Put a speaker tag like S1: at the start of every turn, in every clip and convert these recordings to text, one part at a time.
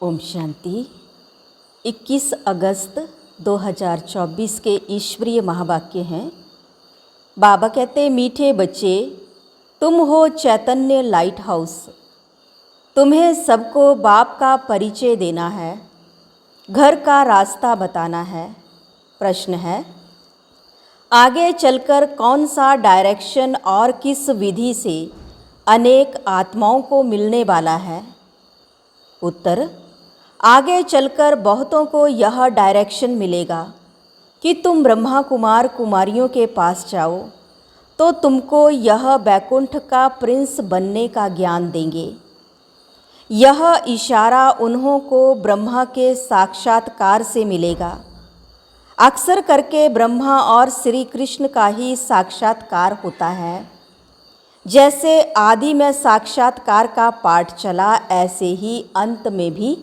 S1: ओम शांति। 21 अगस्त 2024 के ईश्वरीय महावाक्य हैं। बाबा कहते, मीठे बच्चे, तुम हो चैतन्य लाइट हाउस। तुम्हें सबको बाप का परिचय देना है, घर का रास्ता बताना है। प्रश्न है, आगे चलकर कौन सा डायरेक्शन और किस विधि से अनेक आत्माओं को मिलने वाला है? उत्तर, आगे चलकर बहुतों को यह डायरेक्शन मिलेगा कि तुम ब्रह्मा कुमार कुमारियों के पास जाओ तो तुमको यह बैकुंठ का प्रिंस बनने का ज्ञान देंगे। यह इशारा उन्हों को ब्रह्मा के साक्षात्कार से मिलेगा। अक्सर करके ब्रह्मा और श्री कृष्ण का ही साक्षात्कार होता है। जैसे आदि में साक्षात्कार का पाठ चला, ऐसे ही अंत में भी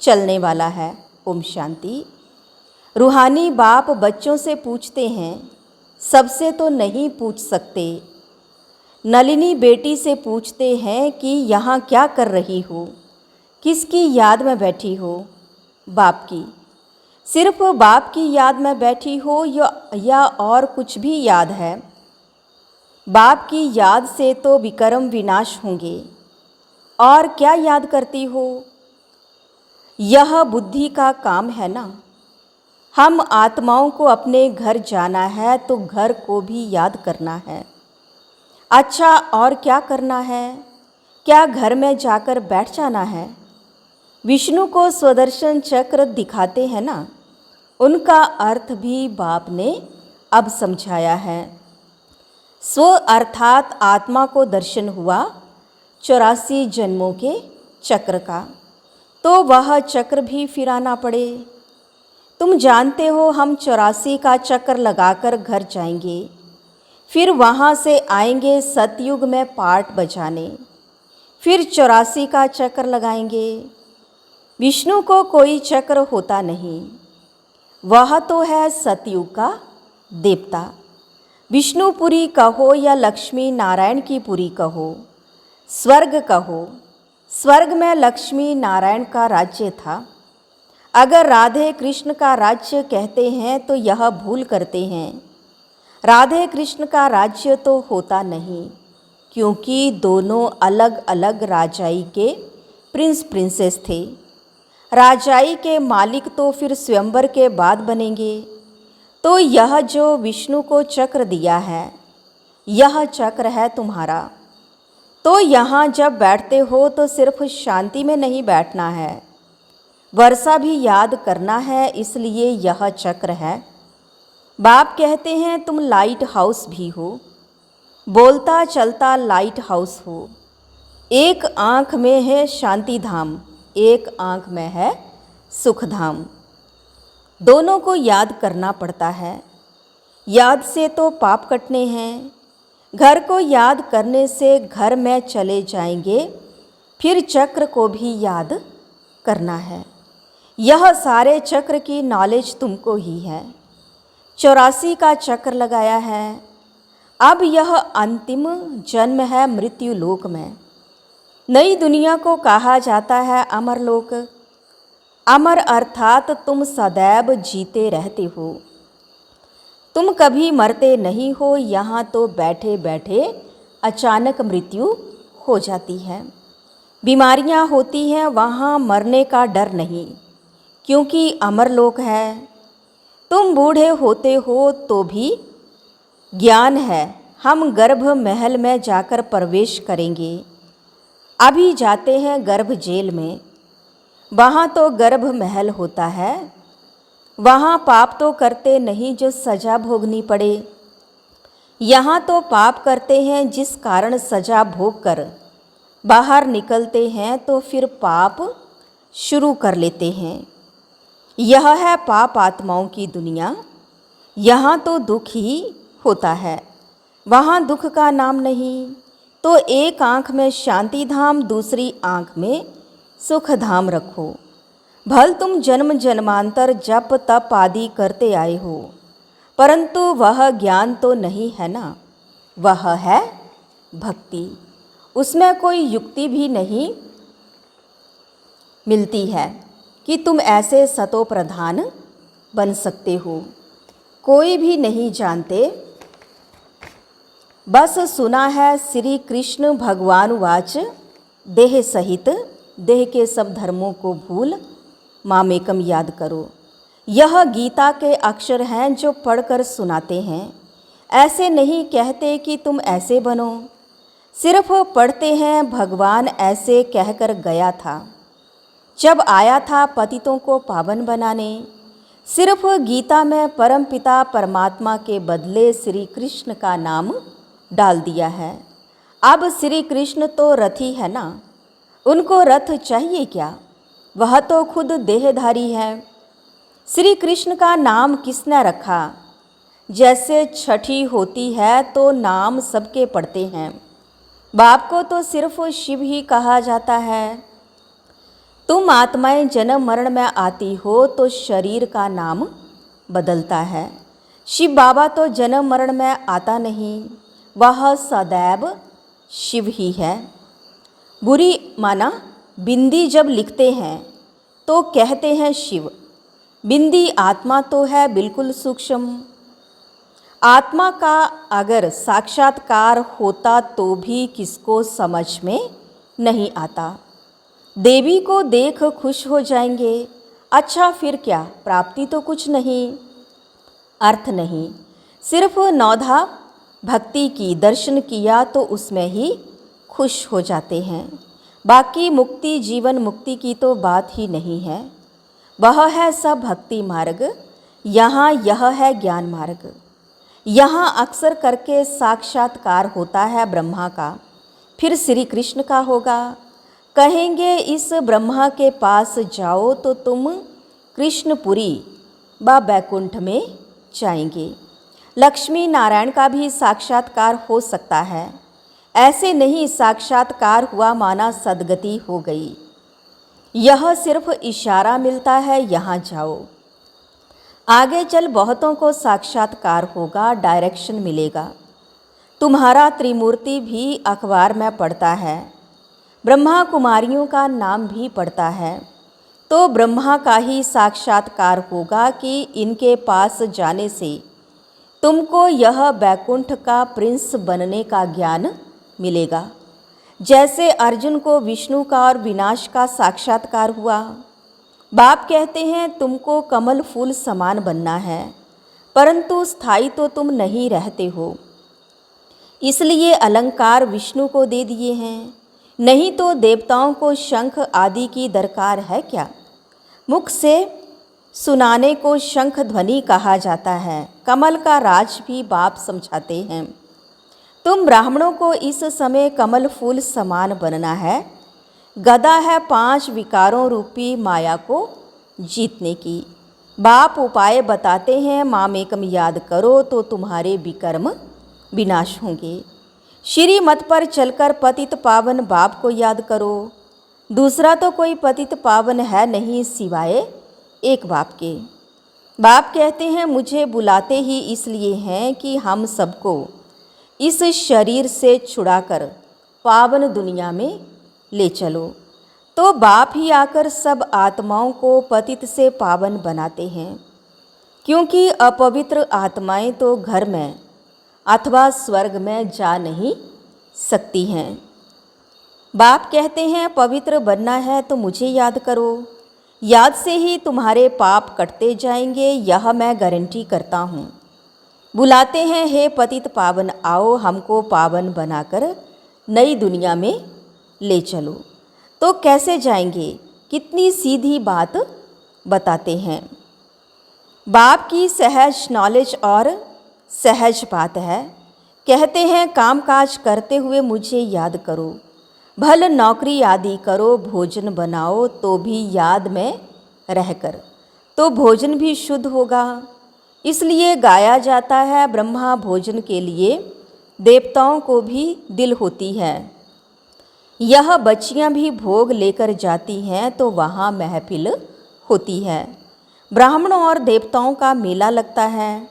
S1: चलने वाला है। ओम शांति। रूहानी बाप बच्चों से पूछते हैं, सबसे तो नहीं पूछ सकते। नलिनी बेटी से पूछते हैं कि यहाँ क्या कर रही हो, किसकी याद में बैठी हो? बाप की। सिर्फ बाप की याद में बैठी हो या और कुछ भी याद है? बाप की याद से तो विकर्म विनाश होंगे। और क्या याद करती हो? यह बुद्धि का काम है ना। हम आत्माओं को अपने घर जाना है तो घर को भी याद करना है। अच्छा, और क्या करना है? क्या घर में जाकर बैठ जाना है? विष्णु को स्वदर्शन चक्र दिखाते हैं ना, उनका अर्थ भी बाप ने अब समझाया है। स्व अर्थात आत्मा को दर्शन हुआ 84 जन्मों के चक्र का, तो वह चक्र भी फिराना पड़े। तुम जानते हो, हम 84 का चक्र लगाकर घर जाएंगे, फिर वहाँ से आएंगे सतयुग में पाठ बजाने, फिर 84 का चक्र लगाएंगे। विष्णु को कोई चक्र होता नहीं, वह तो है सतयुग का देवता। विष्णुपुरी कहो या लक्ष्मी नारायण की पुरी कहो, स्वर्ग कहो, स्वर्ग में लक्ष्मी नारायण का राज्य था। अगर राधे कृष्ण का राज्य कहते हैं तो यह भूल करते हैं। राधे कृष्ण का राज्य तो होता नहीं, क्योंकि दोनों अलग अलग राजाई के प्रिंस प्रिंसेस थे। राजाई के मालिक तो फिर स्वयंवर के बाद बनेंगे। तो यह जो विष्णु को चक्र दिया है, यह चक्र है तुम्हारा। तो यहाँ जब बैठते हो तो सिर्फ शांति में नहीं बैठना है, वर्षा भी याद करना है, इसलिए यह चक्र है। बाप कहते हैं तुम लाइट हाउस भी हो, बोलता चलता लाइट हाउस हो। एक आँख में है शांति धाम, एक आँख में है सुख धाम। दोनों को याद करना पड़ता है। याद से तो पाप कटने हैं। घर को याद करने से घर में चले जाएंगे, फिर चक्र को भी याद करना है। यह सारे चक्र की नॉलेज तुमको ही है। 84 का चक्र लगाया है। अब यह अंतिम जन्म है मृत्यु लोक में। नई दुनिया को कहा जाता है अमर लोक। अमर अर्थात तुम सदैव जीते रहते हो, तुम कभी मरते नहीं हो। यहाँ तो बैठे बैठे अचानक मृत्यु हो जाती है। बीमारियाँ होती हैं, वहाँ मरने का डर नहीं, क्योंकि अमर लोक है। तुम बूढ़े होते हो तो भी ज्ञान है, हम गर्भ महल में जाकर प्रवेश करेंगे। अभी जाते हैं गर्भ जेल में, वहाँ तो गर्भ महल होता है। वहाँ पाप तो करते नहीं जो सज़ा भोगनी पड़े। यहाँ तो पाप करते हैं जिस कारण सज़ा भोग कर बाहर निकलते हैं, तो फिर पाप शुरू कर लेते हैं। यह है पाप आत्माओं की दुनिया। यहाँ तो दुख ही होता है, वहाँ दुख का नाम नहीं। तो एक आँख में शांति धाम, दूसरी आँख में सुख धाम रखो। भल तुम जन्म जन्मांतर जप तप आदि करते आए हो, परंतु वह ज्ञान तो नहीं है ना, वह है भक्ति। उसमें कोई युक्ति भी नहीं मिलती है। कि तुम ऐसे सतो प्रधान बन सकते हो। कोई भी नहीं जानते, बस सुना है श्री कृष्ण भगवान वाच, देह सहित देह के सब धर्मों को भूल मामेकम याद करो। यह गीता के अक्षर हैं जो पढ़कर सुनाते हैं। ऐसे नहीं कहते कि तुम ऐसे बनो, सिर्फ पढ़ते हैं भगवान ऐसे कहकर गया था जब आया था पतितों को पावन बनाने। सिर्फ गीता में परमपिता परमात्मा के बदले श्री कृष्ण का नाम डाल दिया है। अब श्री कृष्ण तो रथी है ना, उनको रथ चाहिए क्या, वह तो खुद देहधारी है। श्री कृष्ण का नाम किसने रखा? जैसे छठी होती है तो नाम सबके पढ़ते हैं, बाप को तो सिर्फ शिव ही कहा जाता है। तुम आत्माएं जन्म मरण में आती हो तो शरीर का नाम बदलता है। शिव बाबा तो जन्म मरण में आता नहीं, वह सदैव शिव ही है। बुरी माना बिंदी जब लिखते हैं तो कहते हैं शिव, बिंदी आत्मा तो है बिल्कुल सूक्ष्म। आत्मा का अगर साक्षात्कार होता तो भी किसको समझ में नहीं आता। देवी को देख खुश हो जाएंगे, अच्छा फिर क्या, प्राप्ति तो कुछ नहीं, अर्थ नहीं। सिर्फ नौधा भक्ति की, दर्शन किया तो उसमें ही खुश हो जाते हैं। बाकी मुक्ति, जीवन मुक्ति की तो बात ही नहीं है। वह है सब भक्ति मार्ग, यहाँ यह है ज्ञान मार्ग। यहाँ अक्सर करके साक्षात्कार होता है ब्रह्मा का, फिर श्री कृष्ण का होगा। कहेंगे इस ब्रह्मा के पास जाओ तो तुम कृष्णपुरी व बैकुंठ में जाएंगे। लक्ष्मी नारायण का भी साक्षात्कार हो सकता है, ऐसे नहीं साक्षात्कार हुआ माना सदगति हो गई। यह सिर्फ इशारा मिलता है, यहाँ जाओ। आगे चल बहुतों को साक्षात्कार होगा, डायरेक्शन मिलेगा। तुम्हारा त्रिमूर्ति भी अखबार में पढ़ता है, ब्रह्मा कुमारियों का नाम भी पढ़ता है, तो ब्रह्मा का ही साक्षात्कार होगा कि इनके पास जाने से तुमको यह बैकुंठ का प्रिंस बनने का ज्ञान मिलेगा। जैसे अर्जुन को विष्णु का और विनाश का साक्षात्कार हुआ। बाप कहते हैं तुमको कमल फूल समान बनना है, परंतु स्थायी तो तुम नहीं रहते हो, इसलिए अलंकार विष्णु को दे दिए हैं। नहीं तो देवताओं को शंख आदि की दरकार है क्या? मुख से सुनाने को शंख ध्वनि कहा जाता है। कमल का राज भी बाप समझाते हैं। तुम ब्राह्मणों को इस समय कमल फूल समान बनना है। गदा है 5 विकारों रूपी माया को जीतने की। बाप उपाय बताते हैं, मामेकम याद करो तो तुम्हारे विकर्म विनाश होंगे। श्री मत पर चलकर पतित पावन बाप को याद करो। दूसरा तो कोई पतित पावन है नहीं सिवाय एक बाप के। बाप कहते हैं मुझे बुलाते ही इसलिए हैं कि हम सबको इस शरीर से छुड़ाकर पावन दुनिया में ले चलो। तो बाप ही आकर सब आत्माओं को पतित से पावन बनाते हैं, क्योंकि अपवित्र आत्माएं तो घर में अथवा स्वर्ग में जा नहीं सकती हैं। बाप कहते हैं पवित्र बनना है तो मुझे याद करो, याद से ही तुम्हारे पाप कटते जाएंगे, यह मैं गारंटी करता हूँ। बुलाते हैं हे पतित पावन, आओ हमको पावन बनाकर नई दुनिया में ले चलो। तो कैसे जाएंगे? कितनी सीधी बात बताते हैं। बाप की सहज नॉलेज और सहज बात है। कहते हैं कामकाज करते हुए मुझे याद करो, भल नौकरी आदि करो, भोजन बनाओ तो भी याद में रहकर, तो भोजन भी शुद्ध होगा। इसलिए गाया जाता है ब्रह्मा भोजन के लिए देवताओं को भी दिल होती है। यह बच्चियां भी भोग लेकर जाती हैं तो वहाँ महफिल होती है। ब्राह्मणों और देवताओं का मेला लगता है।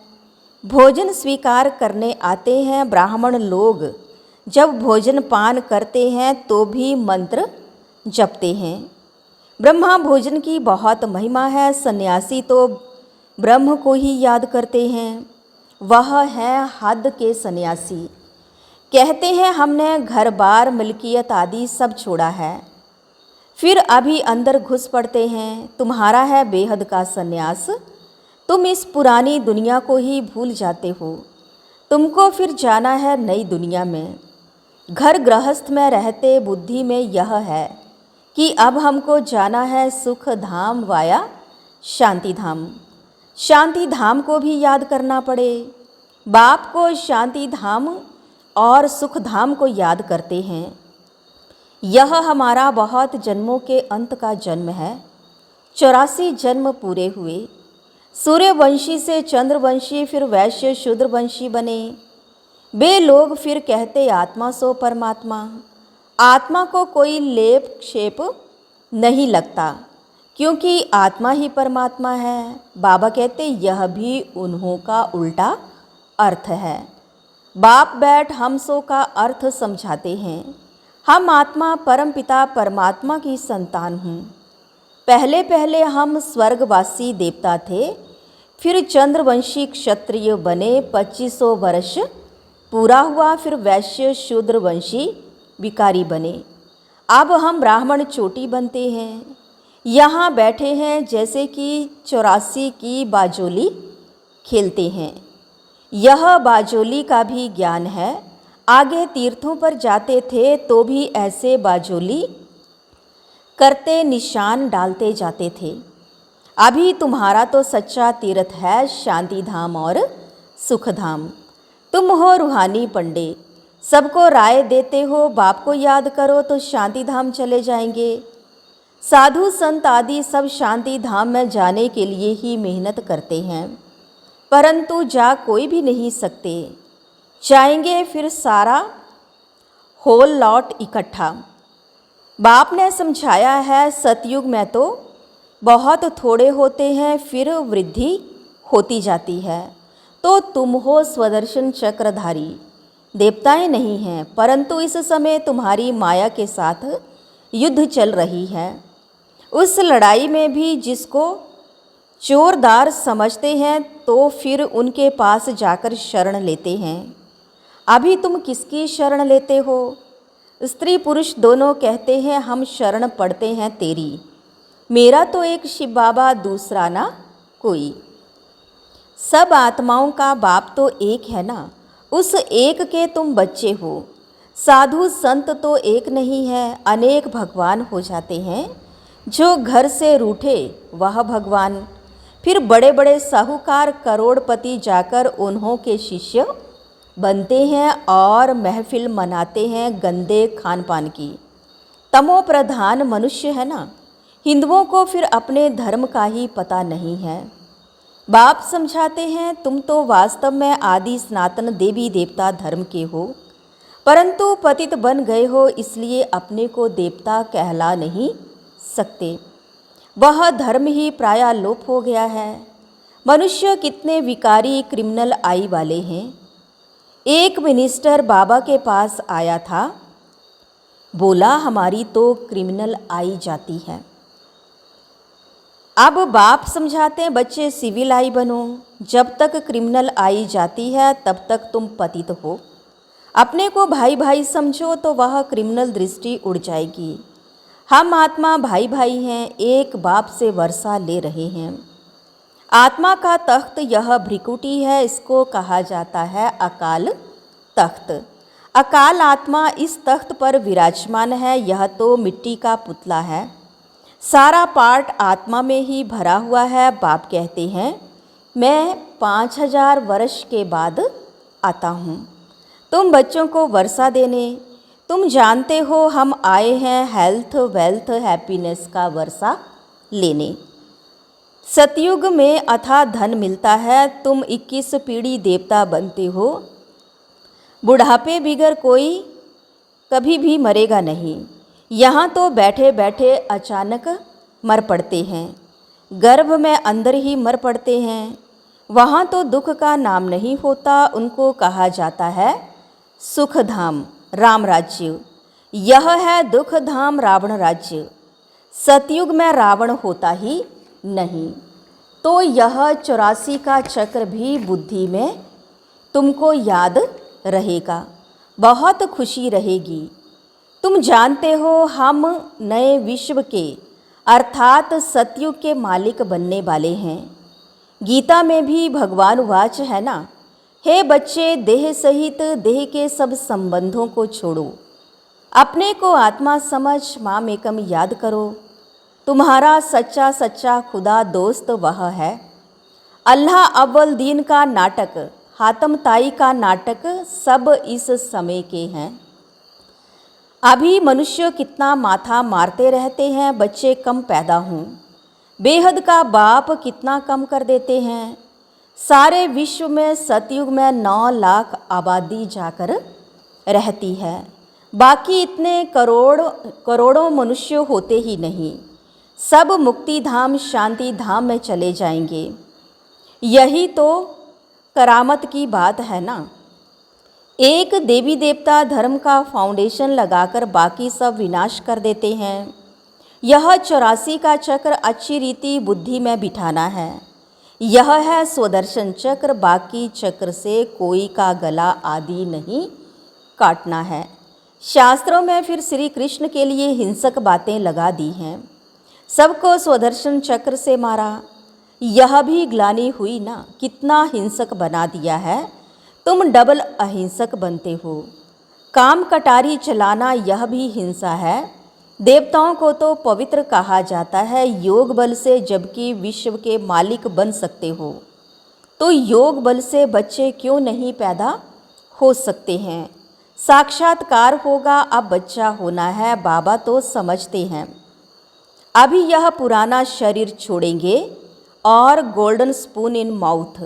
S1: भोजन स्वीकार करने आते हैं ब्राह्मण लोग। जब भोजन पान करते हैं तो भी मंत्र जपते हैं। ब्रह्मा भोजन की बहुत महिमा है। सन्यासी तो ब्रह्म को ही याद करते हैं, वह है हद के सन्यासी। कहते हैं हमने घर बार मिल्कियत आदि सब छोड़ा है, फिर अभी अंदर घुस पड़ते हैं। तुम्हारा है बेहद का सन्यास, तुम इस पुरानी दुनिया को ही भूल जाते हो। तुमको फिर जाना है नई दुनिया में। घर गृहस्थ में रहते बुद्धि में यह है कि अब हमको जाना है सुख धाम वाया शांति धाम। शांति धाम को भी याद करना पड़े। बाप को शांति धाम और सुख धाम को याद करते हैं। यह हमारा बहुत जन्मों के अंत का जन्म है। 84 जन्म पूरे हुए। सूर्यवंशी से चंद्रवंशी, फिर वैश्य शूद्रवंशी बने। वे लोग फिर कहते आत्मा सो परमात्मा। आत्मा को कोई लेप क्षेप नहीं लगता, क्योंकि आत्मा ही परमात्मा है। बाबा कहते यह भी उन्हों का उल्टा अर्थ है। बाप बैठ हम सो का अर्थ समझाते हैं। हम आत्मा परमपिता परमात्मा की संतान हूँ। पहले पहले हम स्वर्गवासी देवता थे, फिर चंद्रवंशी क्षत्रिय बने। 2500 वर्ष पूरा हुआ, फिर वैश्य शूद्रवंशी भिखारी बने। अब हम ब्राह्मण चोटी बनते हैं। यहाँ बैठे हैं जैसे कि 84 की बाजोली खेलते हैं। यह बाजोली का भी ज्ञान है। आगे तीर्थों पर जाते थे तो भी ऐसे बाजोली करते निशान डालते जाते थे। अभी तुम्हारा तो सच्चा तीर्थ है शांति धाम और सुख धाम। तुम हो रूहानी पंडे, सबको राय देते हो बाप को याद करो तो शांति धाम चले जाएंगे। साधु संत आदि सब शांति धाम में जाने के लिए ही मेहनत करते हैं, परंतु जा कोई भी नहीं सकते। जाएंगे फिर सारा होल लॉट इकट्ठा। बाप ने समझाया है सतयुग में तो बहुत थोड़े होते हैं, फिर वृद्धि होती जाती है। तो तुम हो स्वदर्शन चक्रधारी, देवताएं नहीं हैं, परंतु इस समय तुम्हारी माया के साथ युद्ध चल रही है। उस लड़ाई में भी जिसको जोरदार समझते हैं तो फिर उनके पास जाकर शरण लेते हैं। अभी तुम किसकी शरण लेते हो? स्त्री पुरुष दोनों कहते हैं हम शरण पड़ते हैं तेरी। मेरा तो एक शिव बाबा, दूसरा ना कोई। सब आत्माओं का बाप तो एक है ना, उस एक के तुम बच्चे हो। साधु संत तो एक नहीं है, अनेक भगवान हो जाते हैं। जो घर से रूठे वह भगवान। फिर बड़े बड़े साहूकार करोड़पति जाकर उन्हों के शिष्य बनते हैं और महफिल मनाते हैं गंदे खान पान की। तमो प्रधान मनुष्य है ना। हिंदुओं को फिर अपने धर्म का ही पता नहीं है। बाप समझाते हैं तुम तो वास्तव में आदि सनातन देवी देवता धर्म के हो, परंतु पतित बन गए हो, इसलिए अपने को देवता कहला नहीं सकते। वह धर्म ही प्रायः लोप हो गया है। मनुष्य कितने विकारी क्रिमिनल आई वाले हैं। एक मिनिस्टर बाबा के पास आया था, बोला हमारी तो क्रिमिनल आई जाती है। अब बाप समझाते हैं बच्चे सिविल आई बनो। जब तक क्रिमिनल आई जाती है तब तक तुम पतित हो। अपने को भाई भाई समझो तो वह क्रिमिनल दृष्टि उड़ जाएगी। हम आत्मा भाई भाई हैं, एक बाप से वर्षा ले रहे हैं। आत्मा का तख्त यह भ्रिकुटी है, इसको कहा जाता है अकाल तख्त। अकाल आत्मा इस तख्त पर विराजमान है। यह तो मिट्टी का पुतला है, सारा पार्ट आत्मा में ही भरा हुआ है। बाप कहते हैं मैं 5000 वर्ष के बाद आता हूँ तुम बच्चों को वर्षा देने। तुम जानते हो हम आए हैं हेल्थ वेल्थ हैप्पीनेस का वर्षा लेने। सतयुग में अथाह धन मिलता है, तुम 21 पीढ़ी देवता बनते हो। बुढ़ापे बिगर कोई कभी भी मरेगा नहीं। यहाँ तो बैठे बैठे अचानक मर पड़ते हैं, गर्भ में अंदर ही मर पड़ते हैं। वहाँ तो दुख का नाम नहीं होता, उनको कहा जाता है सुख धाम राम राज्य। यह है दुख धाम रावण राज्य। सतयुग में रावण होता ही नहीं। तो यह 84 का चक्र भी बुद्धि में तुमको याद रहेगा, बहुत खुशी रहेगी। तुम जानते हो हम नए विश्व के अर्थात सतयुग के मालिक बनने वाले हैं। गीता में भी भगवान वाच है ना, हे बच्चे, देह सहित देह के सब संबंधों को छोड़ो, अपने को आत्मा समझ माम एकम याद करो। तुम्हारा सच्चा सच्चा खुदा दोस्त वह है। अल्लाह अव्वल दीन का नाटक, हातम ताई का नाटक सब इस समय के हैं। अभी मनुष्य कितना माथा मारते रहते हैं बच्चे कम पैदा हों, बेहद का बाप कितना कम कर देते हैं। सारे विश्व में सतयुग में 9 लाख आबादी जाकर रहती है, बाकी इतने करोड़ों मनुष्य होते ही नहीं। सब मुक्ति धाम शांति धाम में चले जाएंगे। यही तो करामत की बात है ना। एक देवी देवता धर्म का फाउंडेशन लगाकर बाकी सब विनाश कर देते हैं। यह 84 का चक्र अच्छी रीति बुद्धि में बिठाना है। यह है स्वदर्शन चक्र, बाकी चक्र से कोई का गला आदि नहीं काटना है। शास्त्रों में फिर श्री कृष्ण के लिए हिंसक बातें लगा दी हैं, सबको स्वदर्शन चक्र से मारा। यह भी ग्लानि हुई ना, कितना हिंसक बना दिया है। तुम डबल अहिंसक बनते हो। काम कटारी चलाना यह भी हिंसा है। देवताओं को तो पवित्र कहा जाता है योग बल से, जबकि विश्व के मालिक बन सकते हो तो योग बल से बच्चे क्यों नहीं पैदा हो सकते हैं। साक्षात्कार होगा, अब बच्चा होना है, बाबा तो समझते हैं। अभी यह पुराना शरीर छोड़ेंगे और गोल्डन स्पून इन माउथ।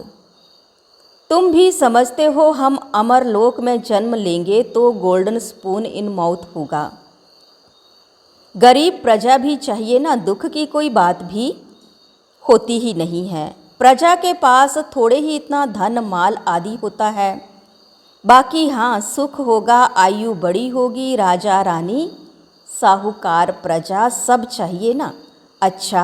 S1: तुम भी समझते हो हम अमर लोक में जन्म लेंगे तो गोल्डन स्पून इन माउथ होगा। गरीब प्रजा भी चाहिए ना, दुख की कोई बात भी होती ही नहीं है। प्रजा के पास थोड़े ही इतना धन माल आदि होता है, बाकी हाँ सुख होगा, आयु बड़ी होगी, राजा रानी साहूकार प्रजा सब चाहिए ना। अच्छा,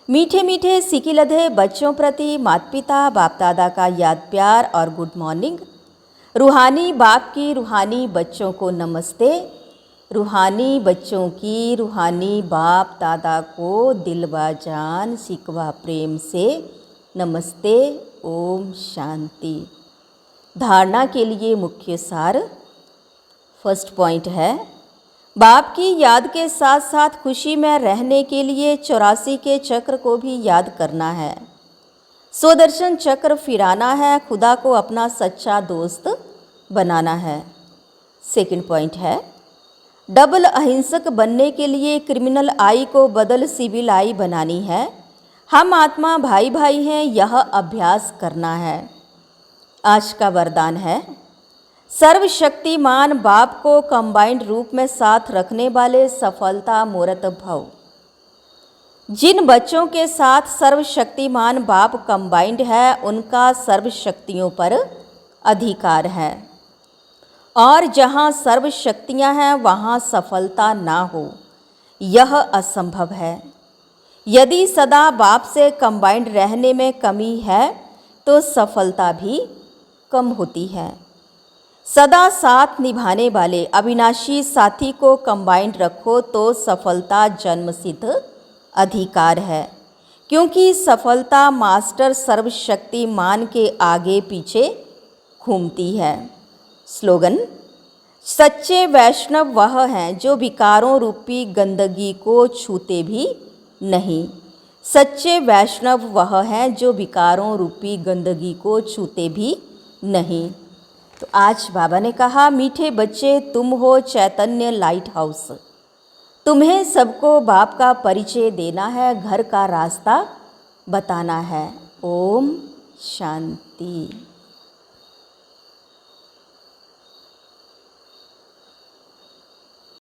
S1: मीठे मीठे सिकी लधे बच्चों प्रति माता पिता बाप दादा का याद प्यार और गुड मॉर्निंग। रूहानी बाप की रूहानी बच्चों को नमस्ते। रूहानी बच्चों की रूहानी बाप दादा को दिलवा जान सिकवा प्रेम से नमस्ते। ओम शांति। धारणा के लिए मुख्य सार। फर्स्ट पॉइंट है, बाप की याद के साथ साथ खुशी में रहने के लिए 84 के चक्र को भी याद करना है। स्वदर्शन चक्र फिराना है, खुदा को अपना सच्चा दोस्त बनाना है। सेकंड पॉइंट है, डबल अहिंसक बनने के लिए क्रिमिनल आई को बदल सिविल आई बनानी है। हम आत्मा भाई भाई हैं, यह अभ्यास करना है। आज का वरदान है, सर्वशक्तिमान बाप को कंबाइंड रूप में साथ रखने वाले सफलता मूर्त भव। जिन बच्चों के साथ सर्वशक्तिमान बाप कंबाइंड है उनका सर्व शक्तियों पर अधिकार है, और जहाँ सर्व शक्तियाँ हैं वहाँ सफलता ना हो यह असंभव है। यदि सदा बाप से कंबाइंड रहने में कमी है तो सफलता भी कम होती है। सदा साथ निभाने वाले अविनाशी साथी को कंबाइंड रखो तो सफलता जन्मसिद्ध अधिकार है, क्योंकि सफलता मास्टर सर्वशक्तिमान के आगे पीछे घूमती है। स्लोगन, सच्चे वैष्णव वह हैं जो विकारों रूपी गंदगी को छूते भी नहीं। सच्चे वैष्णव वह हैं जो विकारों रूपी गंदगी को छूते भी नहीं। तो आज बाबा ने कहा, मीठे बच्चे तुम हो चैतन्य लाइट हाउस। तुम्हें सबको बाप का परिचय देना है, घर का रास्ता बताना है। ओम शांति।